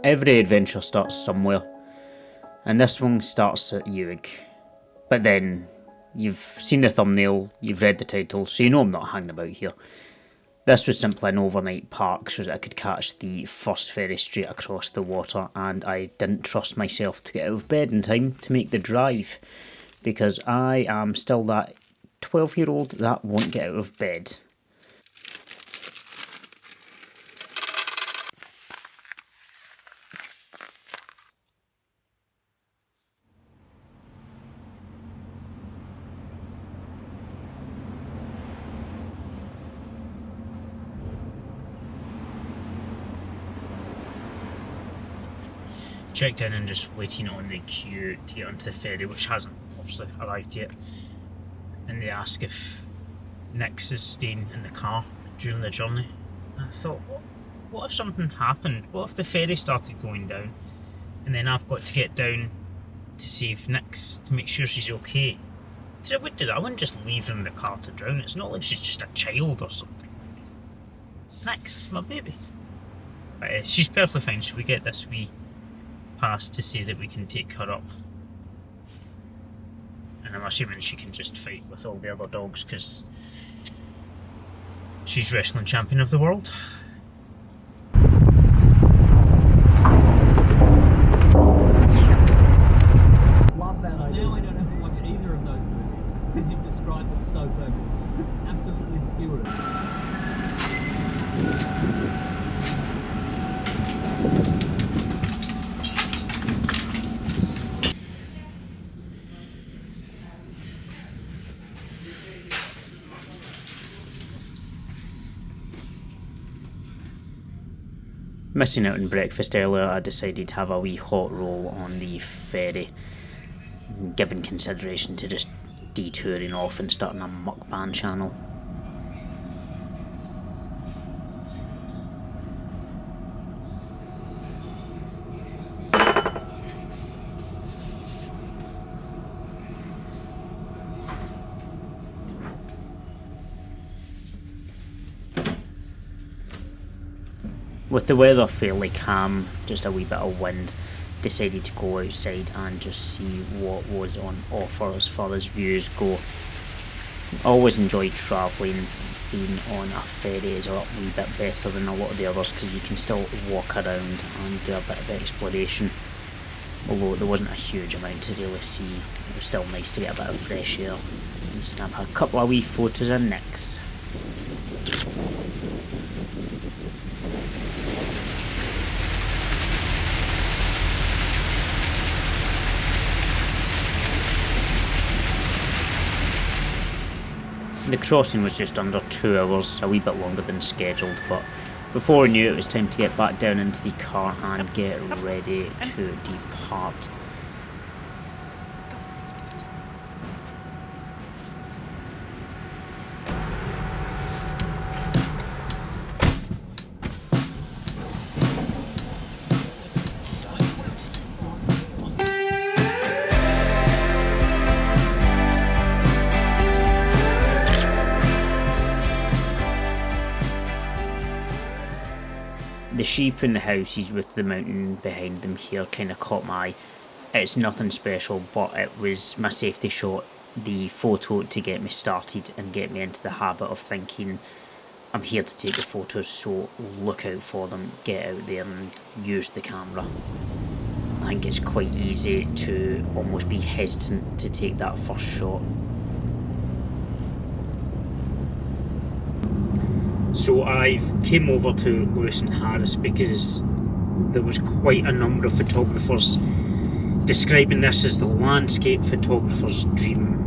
Every adventure starts somewhere, and this one starts at Ewig. But then, you've seen the thumbnail, you've read the title, so you know I'm not hanging about here. This was simply an overnight park so that I could catch the first ferry straight across the water, and I didn't trust myself to get out of bed in time to make the drive, because I am still that 12-year-old that won't get out of bed. Checked in and just waiting on the queue to get onto the ferry, which hasn't obviously arrived yet. And they ask if Nix is staying in the car during the journey. And I thought, what if something happened? What if the ferry started going down and then I've got to get down to save Nix to make sure she's okay? Because I would do that. I wouldn't just leave her in the car to drown. It's not like she's just a child or something. It's Nix, it's my baby. But she's perfectly fine. So we get this wee pass to say that we can take her up, and I'm assuming she can just fight with all the other dogs because she's wrestling champion of the world. Love that idea. Now I don't have to watch either of those movies because you've described them so perfectly. Absolutely skewered. Missing out on breakfast earlier, I decided to have a wee hot roll on the ferry, given consideration to just detouring off and starting a mukbang channel. With the weather fairly calm, just a wee bit of wind, decided to go outside and just see what was on offer as far as views go. Always enjoyed travelling. Being on a ferry is a wee bit better than a lot of the others because you can still walk around and do a bit of exploration. Although there wasn't a huge amount to really see, it was still nice to get a bit of fresh air and snap a couple of wee photos of Nix. The crossing was just under 2 hours, a wee bit longer than scheduled, but before I knew it was time to get back down into the car and get ready to depart. The sheep and the houses with the mountain behind them here kind of caught my eye. It's nothing special, but it was my safety shot, the photo to get me started and get me into the habit of thinking I'm here to take the photos, so look out for them, get out there and use the camera. I think it's quite easy to almost be hesitant to take that first shot. So I've came over to Lewis and Harris because there was quite a number of photographers describing this as the landscape photographer's dream.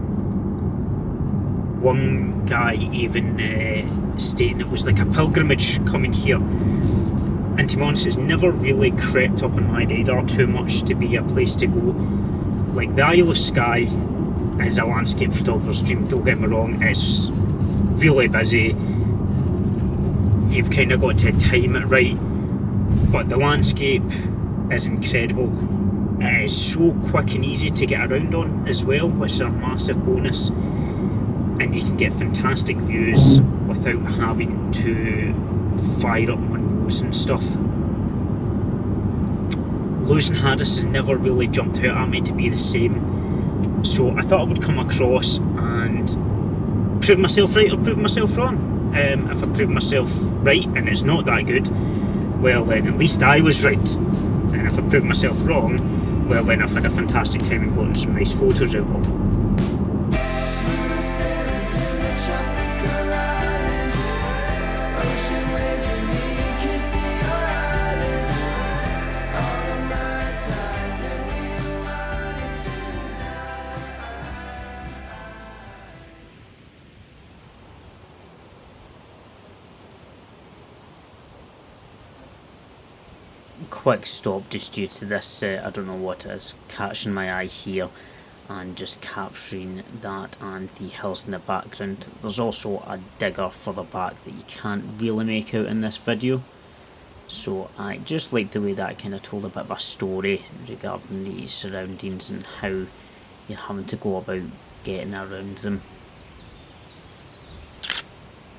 One guy even stating it was like a pilgrimage coming here. And to be honest, it's never really crept up on my radar too much to be a place to go. Like, the Isle of Skye is a landscape photographer's dream, don't get me wrong, it's really busy. You've kind of got to time it right, but the landscape is incredible. It is so quick and easy to get around on as well, which is a massive bonus, and you can get fantastic views without having to fire up windows and stuff. Lewis and Harris has never really jumped out at me to be the same. So I thought I would come across and prove myself right or prove myself wrong. If I prove myself right and it's not that good, well then at least I was right. And if I prove myself wrong, well then I've had a fantastic time and gotten some nice photos out of it. Quick stop just due to this, I don't know what it is, catching my eye here and just capturing that and the hills in the background. There's also a digger further back that you can't really make out in this video, so I just like the way that kind of told a bit of a story regarding the surroundings and how you're having to go about getting around them.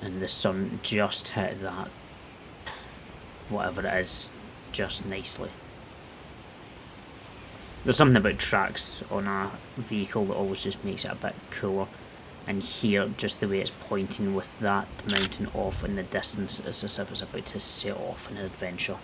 And the sun just hit that, whatever it is, just nicely. There's something about tracks on a vehicle that always just makes it a bit cooler, and here just the way it's pointing with that mountain off in the distance is as if it's about to set off an adventure.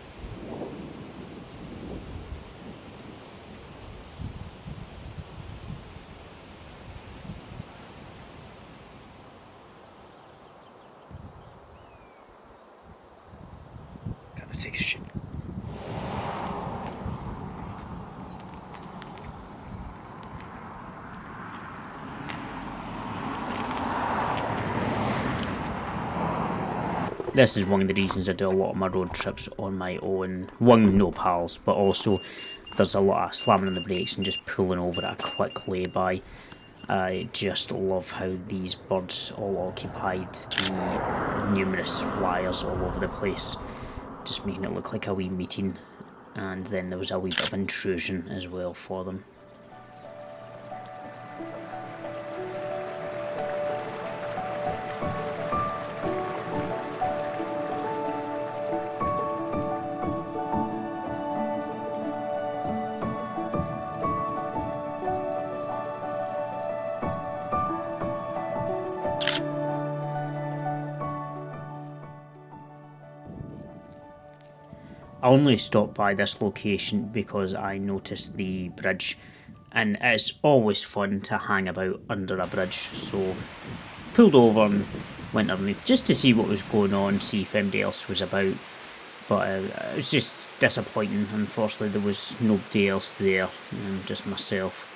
Gotta take a shit. This is one of the reasons I do a lot of my road trips on my own. One, no pals, but also there's a lot of slamming on the brakes and just pulling over at a quick lay-by. I just love how these birds all occupied the numerous wires all over the place, just making it look like a wee meeting. And then there was a wee bit of intrusion as well for them. I only stopped by this location because I noticed the bridge, and it's always fun to hang about under a bridge, so pulled over and went underneath just to see what was going on, see if anybody else was about, but it was just disappointing. Unfortunately there was nobody else there, just myself.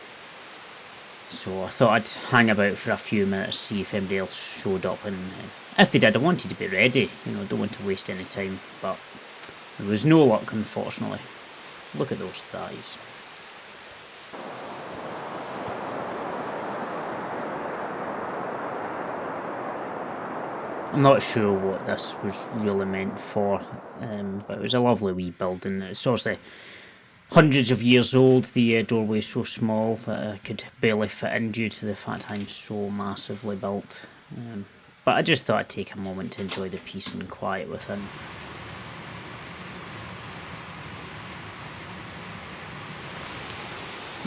So I thought I'd hang about for a few minutes, see if anybody else showed up, and if they did I wanted to be ready, don't want to waste any time, but there was no luck, unfortunately. Look at those thighs. I'm not sure what this was really meant for, but it was a lovely wee building. It's obviously hundreds of years old. The doorway is so small that I could barely fit in due to the fact I'm so massively built. But I just thought I'd take a moment to enjoy the peace and quiet within.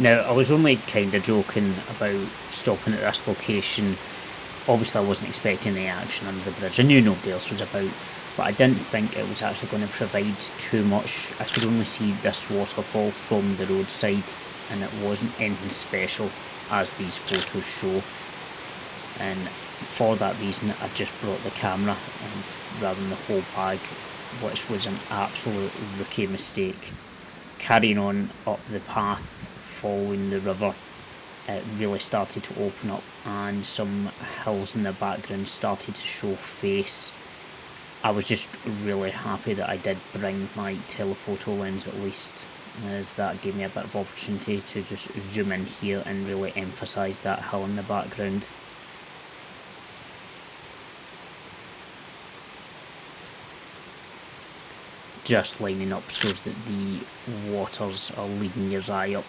Now, I was only kind of joking about stopping at this location. Obviously, I wasn't expecting any action under the bridge. I knew nobody else was about, but I didn't think it was actually going to provide too much. I could only see this waterfall from the roadside, and it wasn't anything special, as these photos show. And for that reason, I just brought the camera rather than the whole bag, which was an absolute rookie mistake. Carrying on up the path, following the river, it really started to open up and some hills in the background started to show face. I was just really happy that I did bring my telephoto lens at least, as that gave me a bit of opportunity to just zoom in here and really emphasise that hill in the background. Just lining up so that the waters are leading your eye up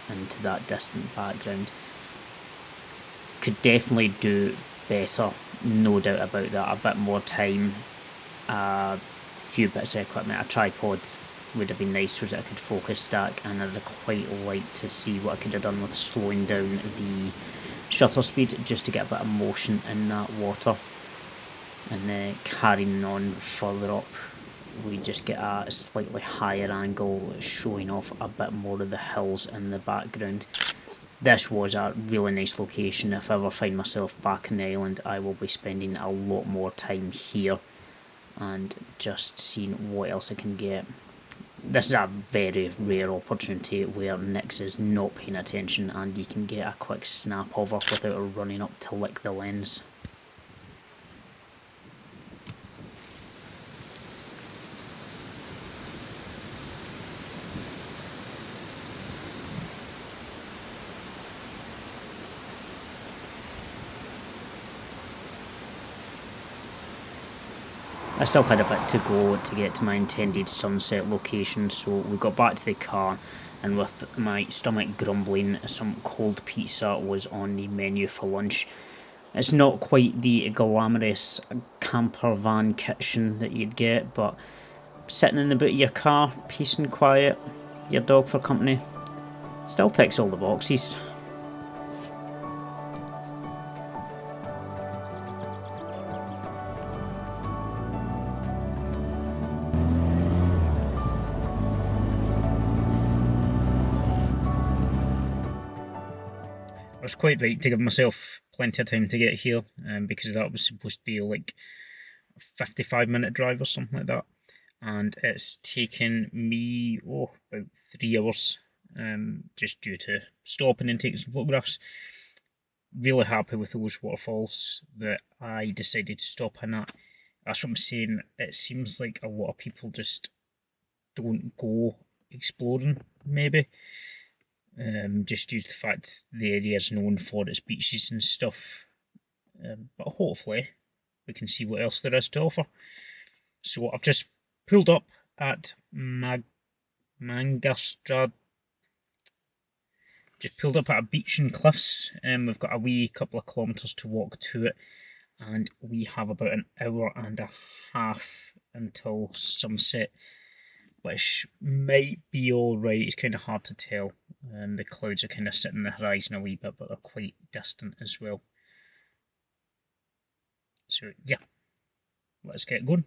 into that distant background. Could definitely do better, no doubt about that. A bit more time, a few bits of equipment, a tripod, would have been nice was that I could focus stack, and I'd quite like to see what I could have done with slowing down the shutter speed just to get a bit of motion in that water. And then carrying on further up, we just get a slightly higher angle showing off a bit more of the hills in the background. This was a really nice location. If I ever find myself back in the island, I will be spending a lot more time here and just seeing what else I can get. This is a very rare opportunity where Nix is not paying attention and you can get a quick snap of her without her running up to lick the lens. I still had a bit to go to get to my intended sunset location, so we got back to the car, and with my stomach grumbling, some cold pizza was on the menu for lunch. It's not quite the glamorous camper van kitchen that you'd get, but sitting in the boot of your car, peace and quiet, your dog for company, still ticks all the boxes. I was quite right to give myself plenty of time to get here, because that was supposed to be like a 55-minute drive or something like that, and it's taken me about 3 hours, just due to stopping and taking some photographs. Really happy with those waterfalls that I decided to stop in at. That's what I'm saying, it seems like a lot of people just don't go exploring, maybe. Just due to the fact the area is known for its beaches and stuff. But hopefully we can see what else there is to offer. So I've just pulled up at Mangastrad. Just pulled up at a beach and cliffs. We've got a wee couple of kilometres to walk to it, and we have about an hour and a half until sunset, which might be alright. It's kind of hard to tell. The clouds are kind of sitting in the horizon a wee bit, but they're quite distant as well. So yeah, let's get going.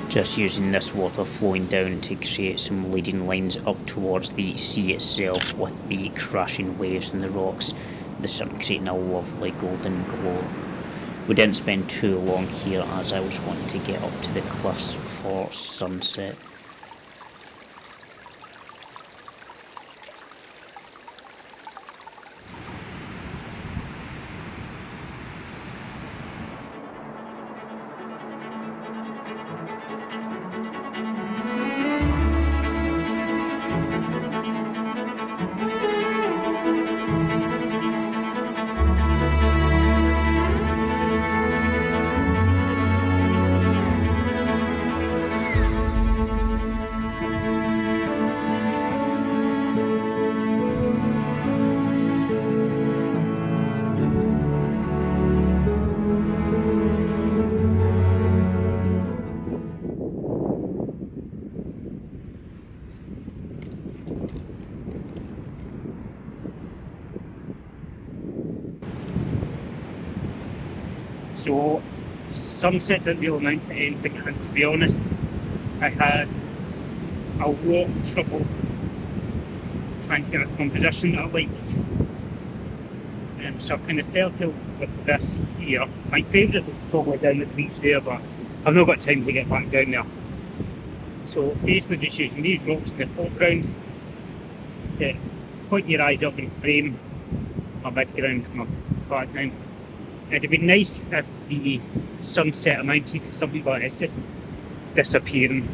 Just using this water flowing down to create some leading lines up towards the sea itself with the crashing waves and the rocks, the sun creating a lovely golden glow. We didn't spend too long here as I was wanting to get up to the cliffs for sunset. So sunset didn't really amount to anything, and to be honest, I had a lot of trouble trying to get a composition that I liked. So I've kind of settled with this here. My favourite was probably down at the beach there, but I've not got time to get back down there. So basically just using these rocks in the foreground to point your eyes up and frame my background, my background. It'd be nice if the sunset amounted to something, but it's just disappearing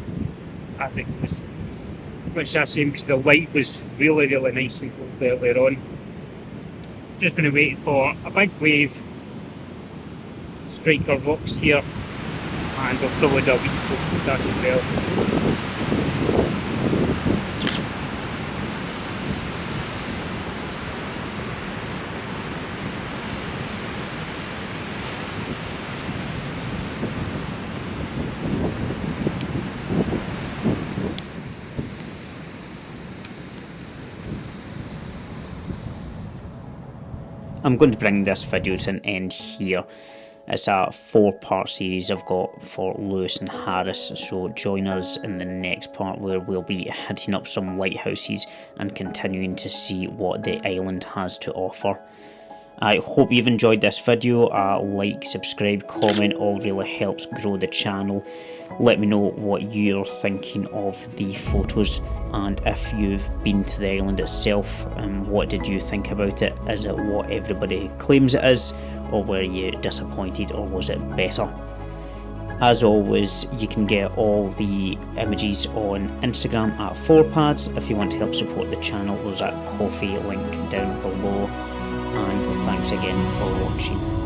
as it was. Which is a shame because the light was really, really nice and cold earlier on. Just going to wait for a big wave to strike our rocks here, and we'll probably do a wee focus start as well. I'm going to bring this video to an end here. It's a 4-part series I've got for Lewis and Harris, so join us in the next part where we'll be hitting up some lighthouses and continuing to see what the island has to offer. I hope you've enjoyed this video. Like, subscribe, comment, all really helps grow the channel. Let me know what you're thinking of the photos, and if you've been to the island itself, what did you think about it? Is it what everybody claims it is, or were you disappointed, or was it better? As always, you can get all the images on Instagram at 4pads. If you want to help support the channel, there's that Ko-fi link down below. And thanks again for watching.